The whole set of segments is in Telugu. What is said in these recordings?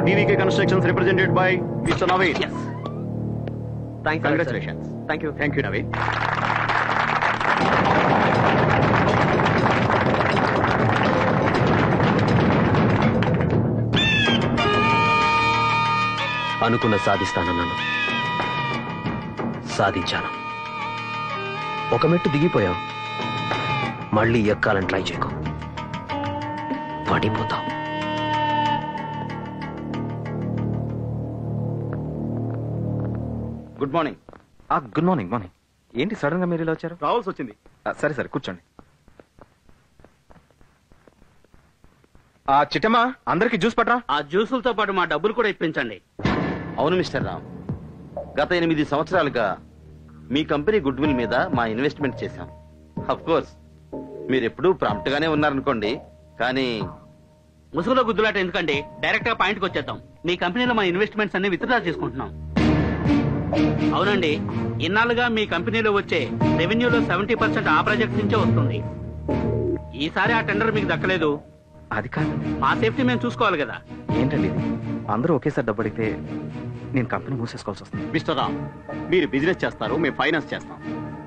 TVK Constructions represented by Mr. Naveen. Yes. Thanks. Congratulations. Thank you. Thank you, Naveen. అనుకున్న సాధిస్తానన్నాను, సాధించాను. ఒక మెట్టు దిగిపోయావు, మళ్ళీ ఎక్కాలని ట్రై చేయకు, పడిపోతావు. Good morning. Good morning. Morning. ఏంటి సడన్ గా మీరు ఇలా వచ్చారు? రావాల్సి వచ్చింది. సరే సరే కూర్చోండి. చిట్టమ్మా, అందరికి జ్యూస్ పట్రా. ఆ జ్యూసులతో పాటు మా డబ్బులు కూడా ఇప్పించండి. అవును మిస్టర్ రామ్, గత 8 సంవత్సరాలుగా మీ కంపెనీ గుడ్ విల్ మీద మా ఇన్వెస్ట్మెంట్ చేశాం. అఫ్ కోర్స్ మీరు ఎప్పుడూ ప్రాంప్ట్ గానే ఉన్నారనుకోండి, కానీ ముసుగులో గుద్దులాట ఎందుకండి, డైరెక్ట్ గా పాయింట్కి వచ్చేద్దాం. మీ కంపెనీలో మా ఇన్వెస్ట్మెంట్స్ అన్ని విత్డ్రా చేసుకుంటున్నాం. అవునండి, ఇన్నాళ్ళుగా మీ కంపెనీలో వచ్చే రెవెన్యూలో 70% ఆ ప్రాజెక్ట్ నుంచే వస్తుంది. ఈసారి ఆ టెండర్ మీకు దక్కలేదు. అది కాదు, మా సేఫ్టీ మేము చూసుకోవాలి కదా. ఏంటండి ఇది? అందరూ ఒకేసారి డబ్బు అడిగితే నేను కంపెనీ మూసేసుకోవాల్సి వస్తుంది. మిస్టర్ రామ్, మీరు బిజినెస్ చేస్తారు, మేము ఫైనాన్స్ చేస్తాం.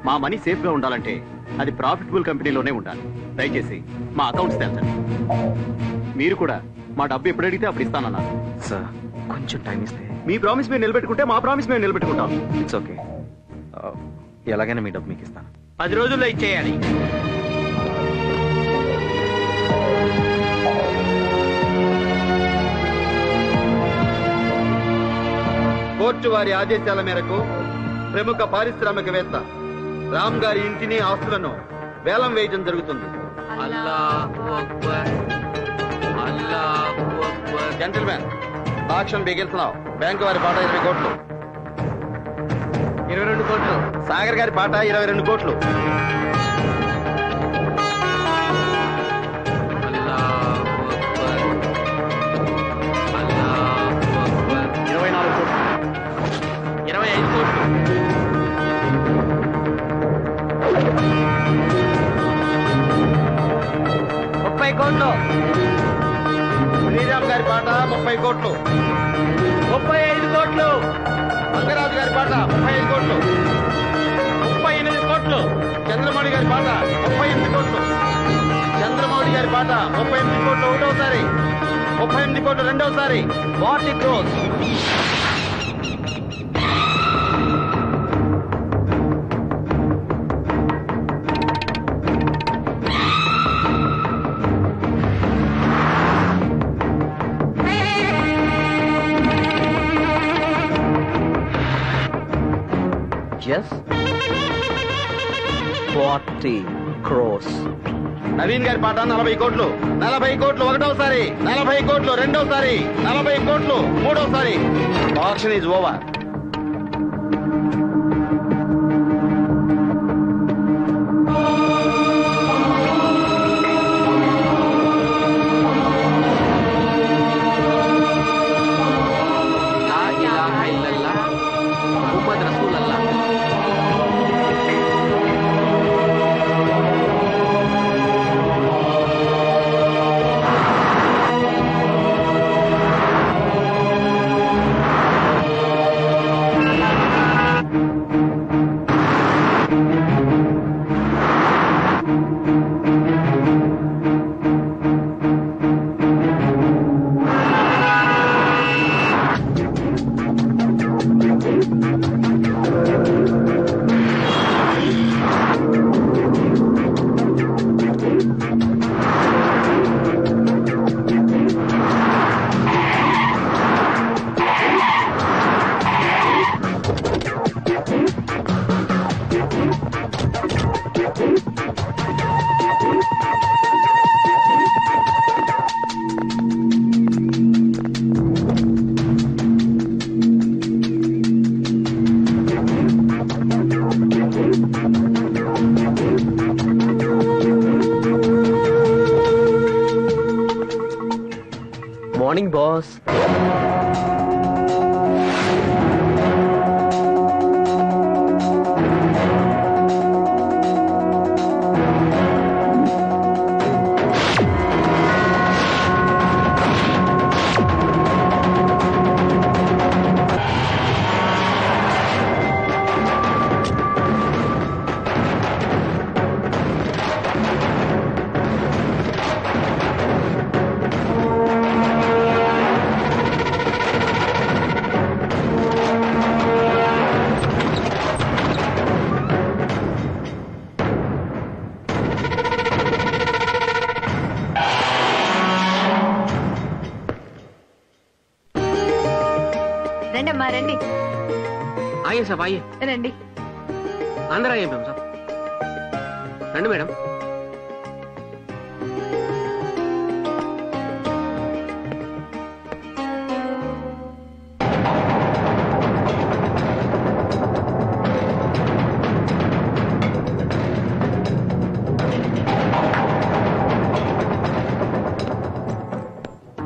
మా మనీ సేఫ్ గా ఉండాలంటే అది ప్రాఫిటబుల్ కంపెనీలోనే ఉండాలి. దయచేసి మా అకౌంట్స్ తెచ్చండి. మీరు కూడా మా డబ్బు ఎప్పుడు అడిగితే అప్పుడు ఇస్తానన్నారు. సార్, కొంచెం టైం ఇస్తే. మీ ప్రామిస్ మీరు నిలబెట్టుకుంటే మా ప్రామిస్ మేము నిలబెట్టుకుంటాం. It's okay. ఎలాగైనా మీ డబ్బు మీకు ఇస్తాను. 10 రోజుల్లో ఇచ్చేయాలి. కోర్టు వారి ఆదేశాల మేరకు ప్రముఖ పారిశ్రామికవేత్త రామ్ గారి ఇంటిని, ఆస్తులను వేలం వేయడం జరుగుతుంది. Gentlemen, auction బిగిస్తున్నావు. బ్యాంకు వారి పాట 20 కోట్లు. 22 కోట్లు. సాగర్ గారి పాట 22 కోట్లు. 24 కోట్లు. 25 కోట్లు. 30 కోట్లు. శ్రీరామ్ గారి పాట 30 కోట్లు. 35 కోట్లు. మంగరాజు గారి పాట 35 కోట్లు. 38 కోట్లు. చంద్రమౌళి గారి పాట 38 కోట్లు. చంద్రమౌళి గారి పాట 38 కోట్లు ఒకటోసారి, 38 కోట్లు రెండోసారి. 40 crores. Yes? 40 crores. నవీన్ గారి పాట 40 కోట్లు. 40 కోట్లు ఒకటోసారి, 40 కోట్లు రెండోసారి, 40 కోట్లు మూడోసారి. Auction is over. Morning, boss. आइए साहब आइए రండి. अंदर आइए मैम साहब రండి మేడం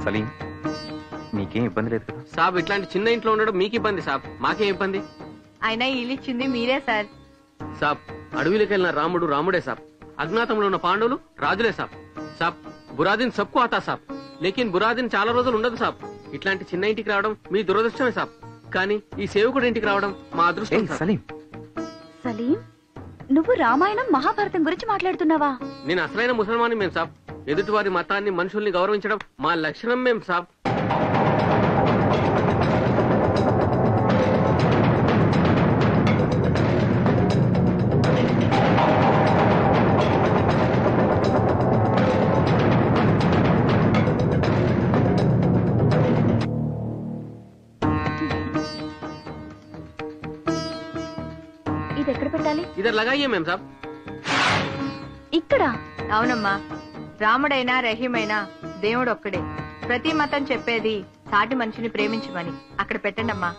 సలీం మీకేం ఇబ్బంది లేదు కదా? సాబ్ ఇట్లాంటి చిన్న ఇంట్లో ఉండడం మీకు ఇబ్బంది సాబ్ మాకేం ఇబ్బంది అయినా ఇల్లు ఇచ్చింది మీరే సార్. సాబ్ అడవిలోకి వెళ్ళిన రాముడు రాముడే సాబ్ అజ్ఞాతంలో ఉన్న పాండవులు రాజులే సాబ్ సాబ్ బురాదిన్ సబ్కు ఆతా సాబ్ లేకిన్ బురాదిన్ చాలా రోజులు ఉండదు సాబ్ ఇట్లాంటి చిన్న ఇంటికి రావడం మీ దురదృష్టమే సాబ్ కానీ ఈ సేవకుడి ఇంటికి రావడం మా అదృష్టం ఏయ్ సాబ్. సలీం, సలీం, నువ్వు రామాయణం మహాభారతం గురించి మాట్లాడుతున్నావా? నేను అసలైన ముసల్మాని మేం సాబ్ ఎదుటి వారి మతాన్ని మనుషుల్ని గౌరవించడం మా లక్షణం మేం సాబ్. ఇది ఎక్కడ పెట్టాలి? ఇద్దరు లగాయే మేం సాబ్. ఇక్కడ. అవునమ్మా, రాముడైనా రహీమైనా దేవుడు ఒక్కడే. ప్రతి మతం చెప్పేది సాటి మనిషిని ప్రేమించమని. అక్కడ పెట్టండి అమ్మా.